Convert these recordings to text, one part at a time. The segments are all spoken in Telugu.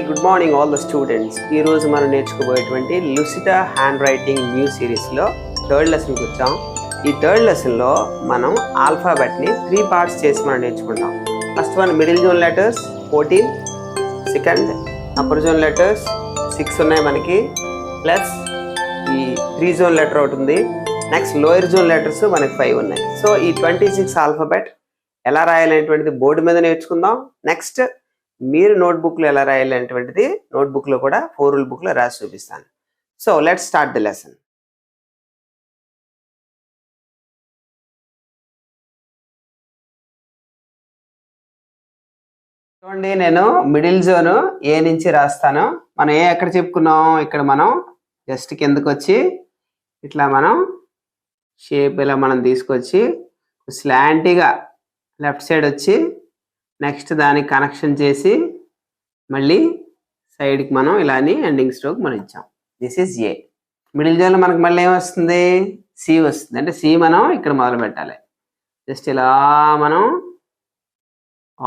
Good morning all the students. ఈ రోజు మనం నేర్చుకోబోయేటువంటి లుసిడా హ్యాండ్ రైటింగ్ న్యూ సిరీస్లో థర్డ్ లెసన్కి వచ్చాం. ఈ థర్డ్ లెసన్లో మనం ఆల్ఫాబెట్ని 3 పార్ట్స్ చేసి మనం నేర్చుకుంటాం. First one middle zone letters 14, second upper zone letters 6 ఉన్నాయి మనకి, ప్లస్ ఈ 3 జోన్ లెటర్ ఒకటి ఉంది. నెక్స్ట్ లోయర్ జోన్ లెటర్స్ మనకి 5 ఉన్నాయి. సో ఈ 26 ఆల్ఫాబెట్ ఎలా రాయాలనేటువంటిది బోర్డు మీద నేర్చుకుందాం. నెక్స్ట్ మీరు నోట్బుక్లో ఎలా రాయాలి అనేటువంటిది నోట్బుక్లో కూడా 4 రూల్ బుక్లో రాసి చూపిస్తాను. So let's start the lesson. చూడండి, నేను మిడిల్ జోన్ ఏ నుంచి రాస్తాను. మనం ఏ ఎక్కడ చెప్పుకున్నాం, ఇక్కడ మనం జస్ట్ కిందకు వచ్చి ఇట్లా మనం షేప్ ఇలా మనం తీసుకొచ్చి స్లాంటీగా లెఫ్ట్ సైడ్ వచ్చి నెక్స్ట్ దానికి కనెక్షన్ చేసి మళ్ళీ సైడ్కి మనం ఇలాని ఎండింగ్ స్ట్రోక్ మనం ఇచ్చాం. This is a. మిడిల్ జోన్లో మనకు మళ్ళీ ఏమొస్తుంది, సి వస్తుంది. అంటే సి మనం ఇక్కడ మొదలు పెట్టాలి. జస్ట్ ఇలా మనం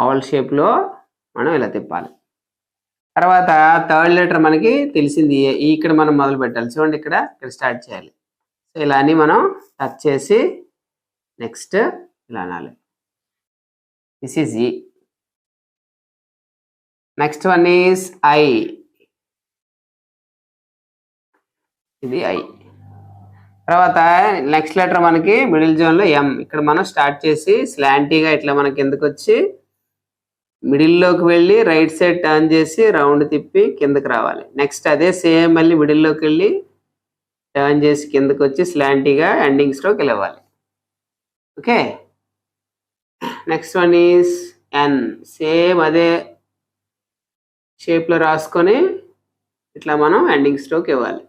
ఆవల్ షేప్లో మనం ఇలా తిప్పాలి. తర్వాత థర్డ్ లెటర్ మనకి తెలిసింది ఏ. ఇక్కడ మనం మొదలు పెట్టాలి. చూడండి, ఇక్కడ స్టార్ట్ చేయాలి. సో ఇలా అని మనం టచ్ చేసి నెక్స్ట్ ఇలా అనాలి. దిస్ ఈజ్ ఈ. Next one is I. ఇది ఐ. తర్వాత నెక్స్ట్ లెటర్ మనకి మిడిల్ జోన్లో ఎం. ఇక్కడ మనం స్టార్ట్ చేసి స్లాంటీగా ఇట్లా మనకి కిందకు వచ్చి మిడిల్లోకి వెళ్ళి రైట్ సైడ్ టర్న్ చేసి రౌండ్ తిప్పి కిందకి రావాలి. నెక్స్ట్ అదే సేమ్ మళ్ళీ మిడిల్లోకి వెళ్ళి టర్న్ చేసి కిందకి వచ్చి స్లాంటీగా ఎండింగ్ స్ట్రోక్ ఇలా ఇవ్వాలి. Okay. Next one is N. Same అదే షేప్లో రాసుకొని ఇట్లా మనం ఎండింగ్ స్ట్రోక్ ఇవ్వాలి.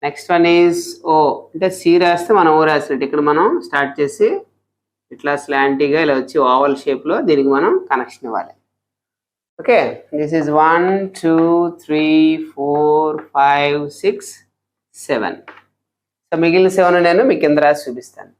Next one is O. అంటే సి రాస్తే మనం ఓ రాసినట్టు ఇక్కడ మనం స్టార్ట్ చేసి ఇట్లా స్లాంటీగా ఇలా వచ్చి ఓవల్ షేప్లో దీనికి మనం కనెక్షన్ ఇవ్వాలి. ఓకే. This is 1 2 3 4 5 6 7. సో మిగిలిన 7 నేను మీ కింద రాసి చూపిస్తాను.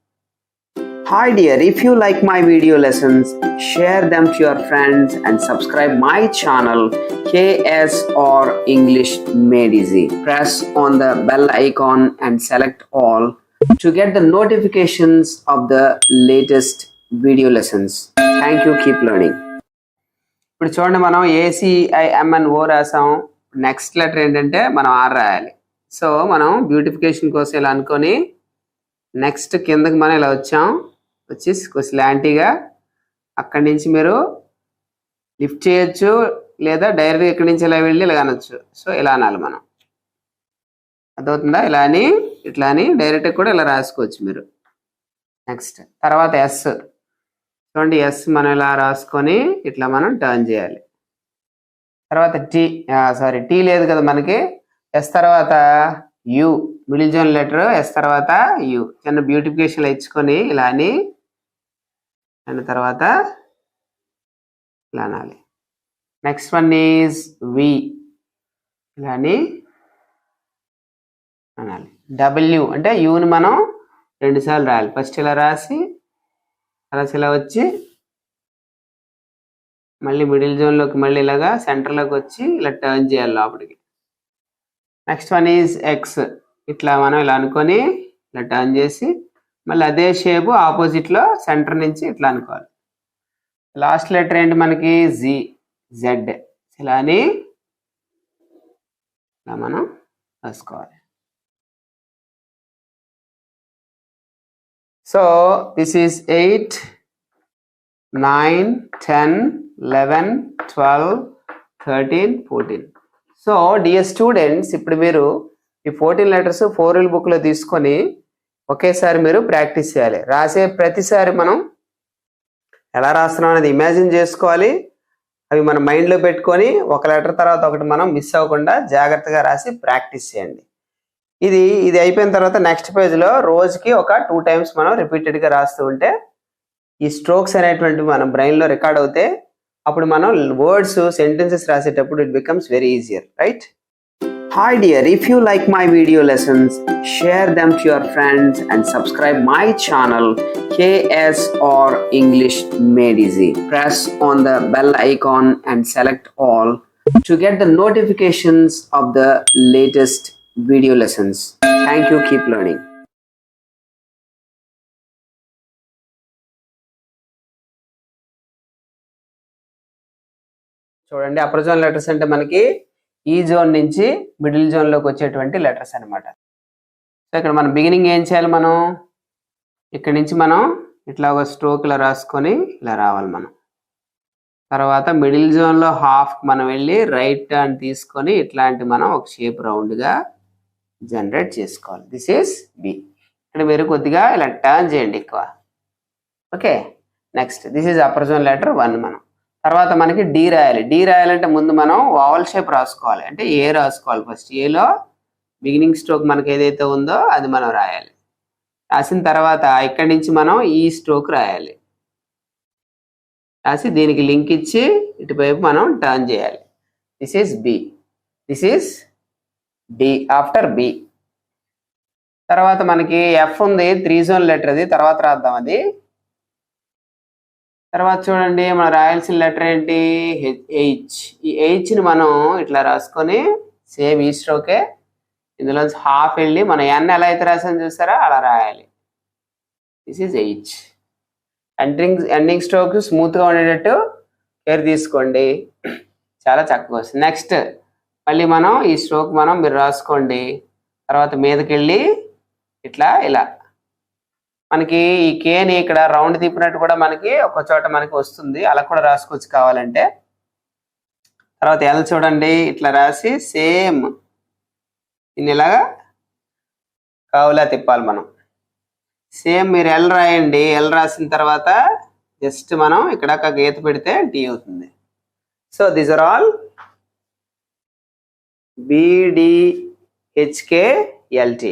Hi dear, if you like my video lessons, share them to your friends and subscribe my channel KSR English Made Easy. Press on the bell icon and select all to get the notifications of the latest video lessons. Thank you, keep learning. ఇప్పుడు చూడండి, మనం ACIMNO రాసాం. నెక్స్ట్ లెటర్ ఏంటంటే మనం ఆర్ రాయాలి. సో మనం బ్యూటిఫికేషన్ కోసం ఇలా అనుకొని నెక్స్ట్ కిందకి మనం ఇలా వచ్చాం. వచ్చి స్లాంటీగా అక్కడి నుంచి మీరు లిఫ్ట్ చేయొచ్చు, లేదా డైరెక్ట్గా ఇక్కడి నుంచి ఇలా వెళ్ళి ఇలా అనొచ్చు. సో ఇలా అనాలి మనం. అర్థమవుతుందా? ఇలా అని ఇట్లా అని డైరెక్ట్గా కూడా ఇలా రాసుకోవచ్చు మీరు. నెక్స్ట్ తర్వాత ఎస్. చూడండి, ఎస్ మనం ఇలా రాసుకొని ఇట్లా మనం టర్న్ చేయాలి. తర్వాత టీ లేదు కదా మనకి. ఎస్ తర్వాత you. Middle zone letter S తర్వాత యు. చిన్న బ్యూటిఫికేషన్ ఇచ్చుకొని ఇలా అని దాని తర్వాత ఇలా అనాలి. నెక్స్ట్ వన్ ఈజ్ వి. ఇలా అని అనాలి. డబ్ల్యూ అంటే యూని మనం 2 సార్లు రాయాలి. ఫస్ట్ ఇలా రాసి తర్వాత ఇలా వచ్చి మళ్ళీ మిడిల్ జోన్లోకి మళ్ళీ ఇలాగా సెంటర్లోకి వచ్చి ఇలా టర్న్ చేయాలి లోపలికి. Next one is X. ఇట్లా మనం ఇలా అనుకొని ఇలా టర్న్ చేసి మళ్ళీ అదే షేపు ఆపోజిట్లో సెంటర్ నుంచి ఇట్లా అనుకోవాలి. లాస్ట్ లెటర్ ఏంటి మనకి జి. జెడ్. ఇలా అని ఇలా మనం రాసుకోవాలి. So this is 8 9 10 11 12 13 14. So dear students, ఇప్పుడు మీరు ఈ 14 లెటర్స్ 4 రూల్ బుక్లో తీసుకొని ఒకేసారి మీరు ప్రాక్టీస్ చేయాలి. రాసే ప్రతిసారి మనం ఎలా రాస్తున్నాం అనేది ఇమాజిన్ చేసుకోవాలి. అవి మన మైండ్లో పెట్టుకొని ఒక లెటర్ తర్వాత ఒకటి మనం మిస్ అవ్వకుండా జాగ్రత్తగా రాసి ప్రాక్టీస్ చేయండి. ఇది అయిపోయిన తర్వాత నెక్స్ట్ పేజ్లో రోజుకి ఒక 2 టైమ్స్ మనం రిపీటెడ్గా రాస్తూ ఉంటే ఈ స్ట్రోక్స్ అనేటువంటి మన బ్రెయిన్లో రికార్డ్ అవుతే అప్పుడు మనం వర్డ్స్ సెంటెన్సెస్ రాసేటప్పుడు it becomes very easier, right? Hi dear, if you like my video lessons, share them to your friends and subscribe my channel KSR English Made Easy. Press on the bell icon and select all to get the notifications of the latest video lessons. Thank you. Keep learning. చూడండి, అప్పర్ జోన్ లెటర్స్ అంటే మనకి ఈ జోన్ నుంచి మిడిల్ జోన్ లోకి వచ్చేటువంటి లెటర్స్ అన్నమాట. సో ఇక్కడ మనం బిగినింగ్ ఏం చేయాలి, మనం ఇక్కడ నుంచి మనం ఇట్లా ఒక స్ట్రోక్ ఇలా రాసుకొని ఇలా రావాలి మనం. తర్వాత మిడిల్ జోన్లో హాఫ్ మనం వెళ్ళి రైట్ టర్న్ తీసుకొని ఇట్లాంటి మనం ఒక షేప్ రౌండ్గా జనరేట్ చేసుకోవాలి. This is B. ఇక్కడ మీరు కొద్దిగా ఇలా టర్న్ చేయండి ఎక్కువ. Okay, next this is upper zone letter 1 మనం. తర్వాత మనకి డి రాయాలి. డి రాయాలంటే ముందు మనం వావల్ షేప్ రాసుకోవాలి, అంటే ఏ రాసుకోవాలి. ఫస్ట్ ఏలో బిగినింగ్ స్ట్రోక్ మనకి ఏదైతే ఉందో అది మనం రాయాలి. రాసిన తర్వాత ఇక్కడి నుంచి మనం ఈ స్ట్రోక్ రాయాలి. రాసి దీనికి లింక్ ఇచ్చి ఇటువైపు మనం టర్న్ చేయాలి. This is B, this is D after B. తర్వాత మనకి ఎఫ్ ఉంది, 3 జోన్ లెటర్, అది తర్వాత రాద్దాం. అది తర్వాత చూడండి మనం రాయాల్సిన లెటర్ ఏంటి, హెచ్. ఈ హెచ్ని మనం ఇట్లా రాసుకొని సేమ్ ఈ స్ట్రోకే ఇందులో హాఫ్ వెళ్ళి మనం ఎన్ ఎలా అయితే రాసాను చూసారా అలా రాయాలి. This is H. Ending stroke స్మూత్గా ఉండేటట్టు కేర్ తీసుకోండి, చాలా చక్కగా వస్తుంది. నెక్స్ట్ మళ్ళీ మనం ఈ స్ట్రోక్ మనం మీరు రాసుకోండి. తర్వాత మీదకి వెళ్ళి ఇట్లా ఇలా మనకి ఈ కేని ఇక్కడ రౌండ్ తిప్పినట్టు కూడా మనకి ఒక చోట మనకి వస్తుంది, అలా కూడా రాసుకోవచ్చు కావాలంటే. తర్వాత ఎల్ చూడండి ఇట్లా రాసి సేమ్ దీన్ని ఇలాగా కావులా తిప్పాలి మనం. సేమ్ మీరు ఎల్ రాయండి. ఎల్ రాసిన తర్వాత జస్ట్ మనం ఇక్కడ ఒక గీత పెడితే టీ అవుతుంది. So these are all BDHKLT.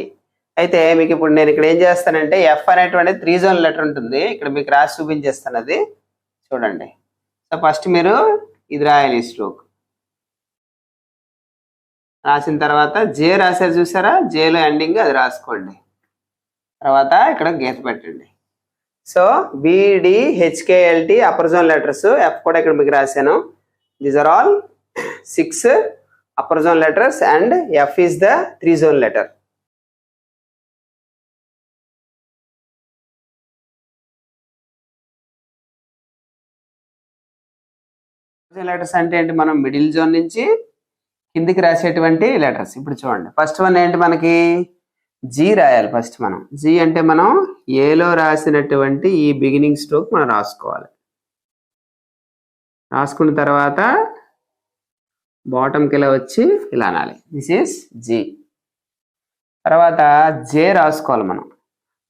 అయితే మీకు ఇప్పుడు నేను ఇక్కడ ఏం చేస్తానంటే ఎఫ్ అనేటువంటి 3 జోన్ లెటర్ ఉంటుంది, ఇక్కడ మీకు రాసి చూపించేస్తాను, అది చూడండి. సో ఫస్ట్ మీరు ఇది రాయాలి, స్ట్రోక్ రాసిన తర్వాత జే రాసారు చూసారా, జేలో ఎండింగ్ అది రాసుకోండి. తర్వాత ఇక్కడ గీత పెట్టండి. So BDHKLT upper zone letters. F కూడా ఇక్కడ మీకు రాశాను. These are all 6 upper zone letters and F is the 3 zone letter. Letters అంటే ఏంటి, మనం మిడిల్ జోన్ నుంచి కిందికి రాసేటువంటి లెటర్స్. ఇప్పుడు చూడండి ఫస్ట్ వన్ ఏంటి, మనకి జీ రాయాలి. ఫస్ట్ మనం జీ అంటే మనం ఏలో రాసినటువంటి ఈ బిగినింగ్ స్ట్రోక్ మనం రాసుకోవాలి. రాసుకున్న తర్వాత బాటంకి ఇలా వచ్చి ఇలా అనాలి, దిస్ ఈస్ జీ. తర్వాత జే రాసుకోవాలి మనం.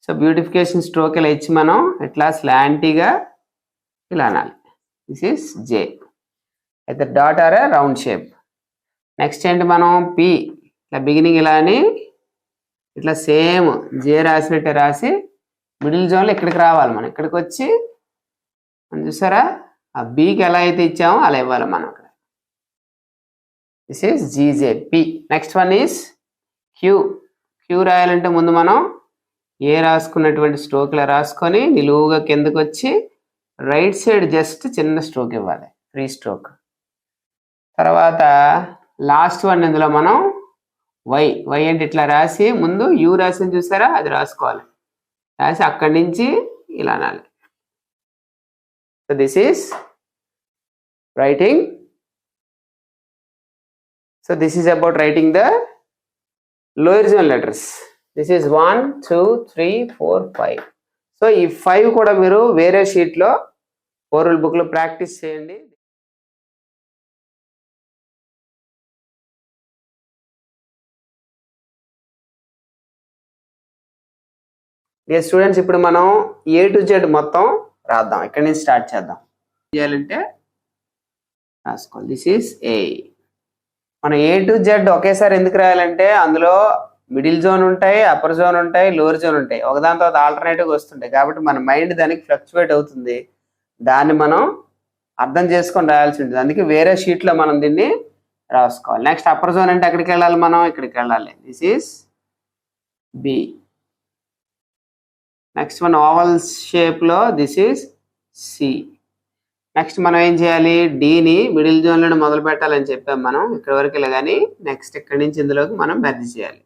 సో బ్యూటిఫికేషన్ స్ట్రోక్ ఇలా ఇచ్చి మనం ఇట్లా స్లాంటీగా ఇలా అనాలి, దిస్ ఈస్ జే. అయితే dot or round shape. Next ఏంటి, మనం పి ఇట్లా బిగినింగ్ ఇలా అని ఇట్లా సేమ్ జే రాసినట్టే రాసి మిడిల్ జోన్లో ఇక్కడికి రావాలి. మనం ఇక్కడికి వచ్చి మనం చూసారా ఆ బికి ఎలా అయితే ఇచ్చామో అలా ఇవ్వాలి మనం ఇక్కడ. This is G J P. Next one is Q. Q రాయాలంటే ముందు మనం ఏ రాసుకున్నటువంటి స్ట్రోక్ ఇలా రాసుకొని నిలువుగా కిందకి వచ్చి రైట్ సైడ్ జస్ట్ చిన్న స్ట్రోక్ ఇవ్వాలి, ఫ్రీ స్ట్రోక్. తర్వాత లాస్ట్ వన్ ఇందులో మనం వై. వై అంటే ఇట్లా రాసి ముందు యూ రాసి చూసారా అది రాసుకోవాలి. రాసి అక్కడి నుంచి ఇలా అనాలి. So this is writing. So this is about writing the lower zone letters. This is 1 2 3 4 5. So ఈ 5 కూడా మీరు వేరే షీట్లో 4 రూల్ బుక్లో ప్రాక్టీస్ చేయండి. డియర్ స్టూడెంట్స్, ఇప్పుడు మనం A to Z మొత్తం రాద్దాం. ఇక్కడి నుంచి స్టార్ట్ చేద్దాం. చేయాలంటే రాసుకోవాలి, దిస్ ఈస్ ఏ. మనం A to Z ఒకేసారి ఎందుకు రాయాలంటే అందులో మిడిల్ జోన్ ఉంటాయి, అప్పర్ జోన్ ఉంటాయి, లోవర్ జోన్ ఉంటాయి, ఒకదాని తర్వాత ఆల్టర్నేటివ్గా వస్తుంటాయి. కాబట్టి మన మైండ్ దానికి ఫ్లక్చువేట్ అవుతుంది, దాన్ని మనం అర్థం చేసుకొని రాయాల్సి ఉంటుంది. అందుకే వేరే షీట్లో మనం దీన్ని రాసుకోవాలి. నెక్స్ట్ అప్పర్ జోన్ అంటే ఎక్కడికి వెళ్ళాలి, మనం ఇక్కడికి వెళ్ళాలి, this is B. Next one oval షేప్లో దిస్ ఈస్ సి. నెక్స్ట్ మనం ఏం చేయాలి, డీని మిడిల్ జోన్లో మొదలు పెట్టాలని చెప్పాం మనం ఇక్కడ వరకు ఇలా, కానీ నెక్స్ట్ ఇక్కడి నుంచి ఇందులోకి మనం మెర్జ్ చేయాలి.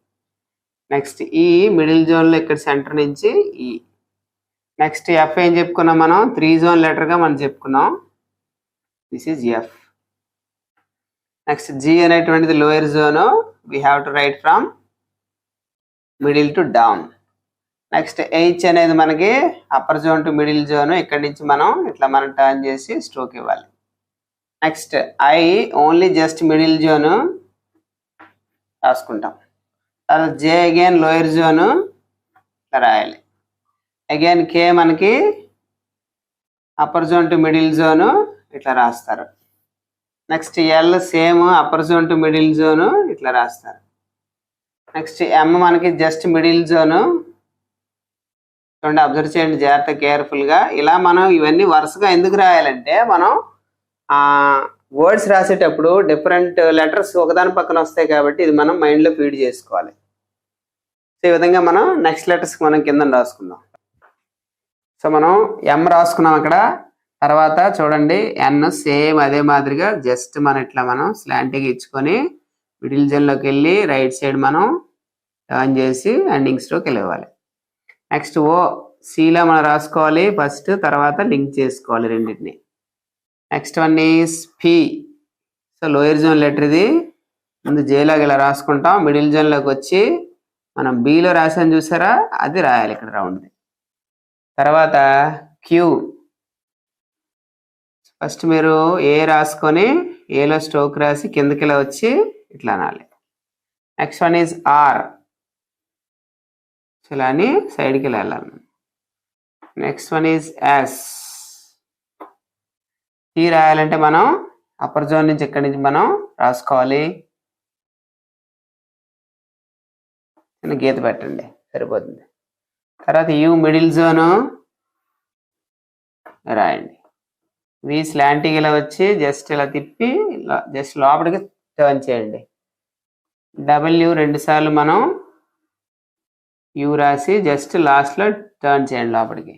నెక్స్ట్ ఈ మిడిల్ జోన్లో ఇక్కడ సెంటర్ నుంచి ఈ నెక్స్ట్ ఎఫ్ ఏం చెప్పుకున్నాం మనం, 3 జోన్ లెటర్గా మనం చెప్పుకున్నాం. This is F. Next G అనేటువంటిది lower zone, we have to write from middle to down. Next H అనేది మనకి upper zone to middle zone, ఇక్కడి నుంచి మనం ఇట్లా మనం టర్న్ చేసి స్ట్రోక్ ఇవ్వాలి. Next I only just middle zone రాసుకుంటాం. తర్వాత జే అగైన్ లోయర్ జోన్ ఇట్లా రాయాలి. అగైన్ కే మనకి upper zone to middle zone ఇట్లా రాస్తారు. Next L same upper zone to middle zone ఇట్లా రాస్తారు. నెక్స్ట్ ఎం మనకి జస్ట్ మిడిల్ జోన్. చూడండి, అబ్జర్వ్ చేయండి జాగ్రత్త కేర్ఫుల్గా. ఇలా మనం ఇవన్నీ వరుసగా ఎందుకు రాయాలంటే, మనం వర్డ్స్ రాసేటప్పుడు డిఫరెంట్ లెటర్స్ ఒకదాని పక్కన వస్తాయి కాబట్టి ఇది మనం మైండ్లో ఫీడ్ చేసుకోవాలి. సో ఈ విధంగా మనం నెక్స్ట్ లెటర్స్కి మనం కింద రాసుకుందాం. సో మనం ఎం రాసుకున్నాం అక్కడ. తర్వాత చూడండి ఎన్ సేమ్ అదే మాదిరిగా జస్ట్ మనం ఇట్లా మనం స్లాంటింగ్ ఇచ్చుకొని మిడిల్ జోన్లోకి వెళ్ళి రైట్ సైడ్ మనం టర్న్ చేసి ఎండింగ్ స్ట్రోక్ వెళ్ళివ్వాలి. నెక్స్ట్ ఓ సిలో మనం రాసుకోవాలి ఫస్ట్, తర్వాత లింక్ చేసుకోవాలి రెండింటిని. Next one is P. So lower zone letter ఇది, ముందు జేలోకి ఇలా రాసుకుంటాం. మిడిల్ జోన్లోకి వచ్చి మనం బిలో రాసాను చూసారా, అది రాయాలి ఇక్కడ రౌండ్. తర్వాత క్యూ. ఫస్ట్ మీరు ఏ రాసుకొని ఏలో స్ట్రోక్ రాసి కిందకి ఇలా వచ్చి ఇట్లా అనాలి. Next one is R. ఇలా అని సైడ్కి ఇలా వెళ్ళాలి. Next one is S. T రాయాలంటే మనం అప్పర్ జోన్ నుంచి ఇక్కడి నుంచి మనం రాసుకోవాలి. గీత పెట్టండి సరిపోతుంది. తర్వాత యూ మిడిల్ జోను రాయండి. వి స్లాంటింగ్ ఇలా వచ్చి జస్ట్ ఇలా తిప్పి జస్ట్ లోపలికి టర్న్ చేయండి. డబ్ల్యూ 2 సార్లు మనం యూ రాసి జస్ట్ లాస్ట్లో టర్న్ చేయండి లోపలికి.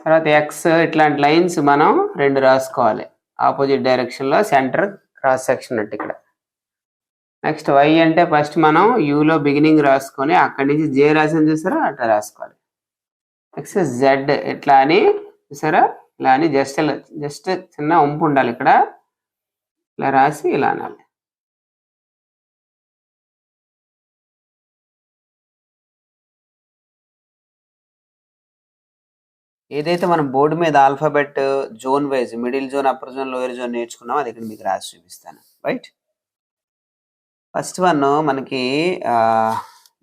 తర్వాత ఎక్స్ ఇట్లాంటి లైన్స్ మనం 2 రాసుకోవాలి ఆపోజిట్ డైరెక్షన్లో, సెంటర్ క్రాస్ సెక్షన్ అంటే ఇక్కడ. నెక్స్ట్ వై అంటే ఫస్ట్ మనం యూలో బిగినింగ్ రాసుకొని అక్కడి నుంచి జే రాసిన చూసారా అట్లా రాసుకోవాలి. నెక్స్ట్ జెడ్ ఇట్లా అని చూసారా, ఇలా అని జస్ట్ చిన్న ఉంపు ఉండాలి ఇక్కడ, ఇలా రాసి ఇలా అనాలి. ఏదైతే మనం బోర్డు మీద alphabet zone wise middle zone, upper zone, lower zone నేర్చుకున్నామో అది ఇక్కడ మీకు రాసి చూపిస్తాను. రైట్, ఫస్ట్ వన్ మనకి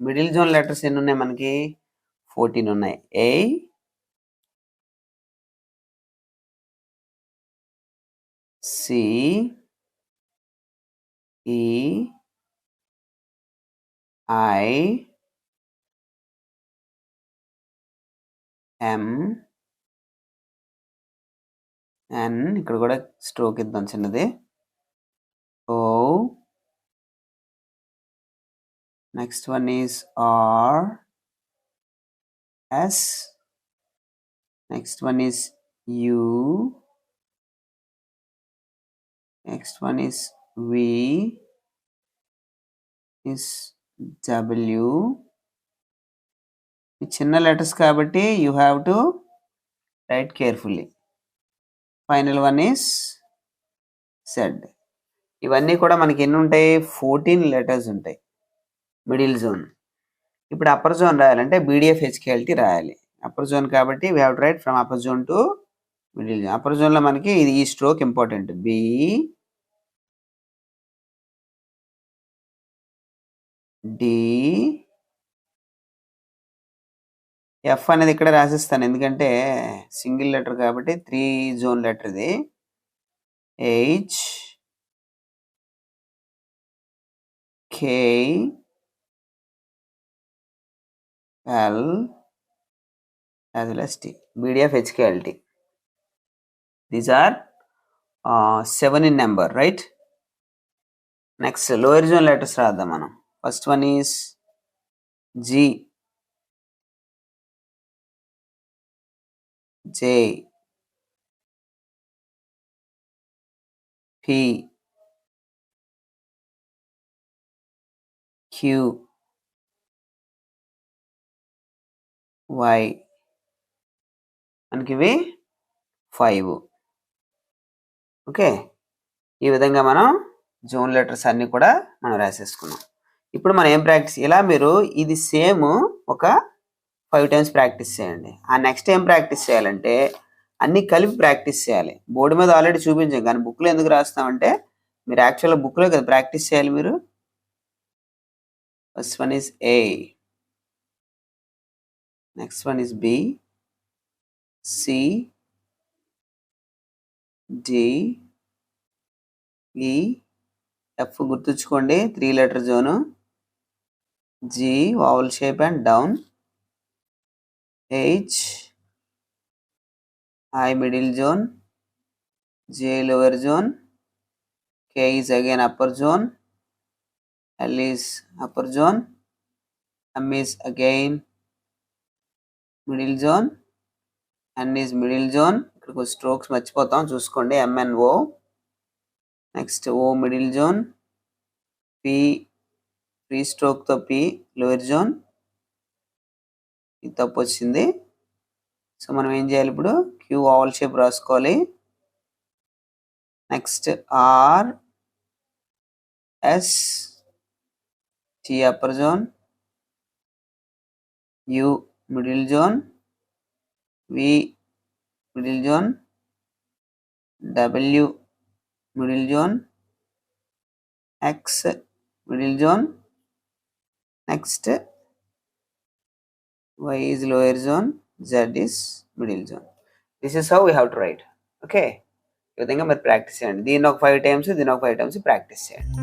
మిడిల్ జోన్ లెటర్స్ ఎన్ని ఉన్నాయి మనకి, 14 ఉన్నాయి. ఏ, సి, ఈ, ఐ, ఎం, ఎన్, ఇక్కడ కూడా స్ట్రోక్ ఇద్దాం చిన్నది, O, next one is R, S, next one is U, next one is V, is W. ఈ చిన్న లెటర్స్ కాబట్టి you have to write carefully. Final one is Z. ఇవన్నీ కూడా మనకి ఎన్ని ఉంటాయి, 14 లెటర్స్ ఉంటాయి మిడిల్ జోన్. ఇప్పుడు అప్పర్ జోన్ రాయాలంటే బీడిఎఫ్ హెచ్కేఎల్టీ రాయాలి. అప్పర్ జోన్ కాబట్టి we have to write from upper zone to middle zone. Upper జోన్లో మనకి ఇది ఈ stroke important, B, D, F అనేది ఇక్కడ రాసిస్తాను ఎందుకంటే సింగిల్ లెటర్ కాబట్టి 3 జోన్ లెటర్ ఇది. H, K, L, as well as T. BDF HKLT. These are 7 in number, right? Next, lower zone letters రాద్దాం మనం. First one is G, J, P Q Y మనకి ఇవి 5. ఓకే, ఈ విధంగా మనం జోన్ లెటర్స్ అన్నీ కూడా మనం రాసేసుకున్నాం. ఇప్పుడు మనం ఏం ప్రాక్టీస్, ఇలా మీరు ఇది సేమ్ ఒక 5 టైమ్స్ ప్రాక్టీస్ చేయండి. ఆ నెక్స్ట్ ఏం ప్రాక్టీస్ చేయాలంటే అన్నీ కలిపి ప్రాక్టీస్ చేయాలి. బోర్డు మీద ఆల్రెడీ చూపించాం, కానీ బుక్లో ఎందుకు రాస్తామంటే మీరు యాక్చువల్గా బుక్లో కదా ప్రాక్టీస్ చేయాలి మీరు. First one is A, next one is B, C, D, E, F గుర్తుంచుకోండి 3 letter zone, G vowel shape and down, H I middle zone, J lower zone, K is again upper zone, L is upper zone, M is again middle zone, N is middle zone. ఇక్కడ స్ట్రోక్స్ మర్చిపోతాం చూసుకోండి, MNO. Next O middle zone, P free స్ట్రోక్తో P లోయర్ జోన్. ఇది తప్పు వచ్చింది. సో మనం ఏం చేయాలి ఇప్పుడు, Q ఓవల్ షేప్ రాసుకోవాలి. Next R S T upper zone, U middle zone, V middle zone, W middle zone, X middle zone, next Y is lower zone, Z is middle zone. This is how we have to write. Okay, ఈ విధంగా మీరు ప్రాక్టీస్ చేయండి. దీన్ని ఒక 5 టైమ్స్, దీన్ని ఒక 5 టైమ్స్ ప్రాక్టీస్ చేయండి.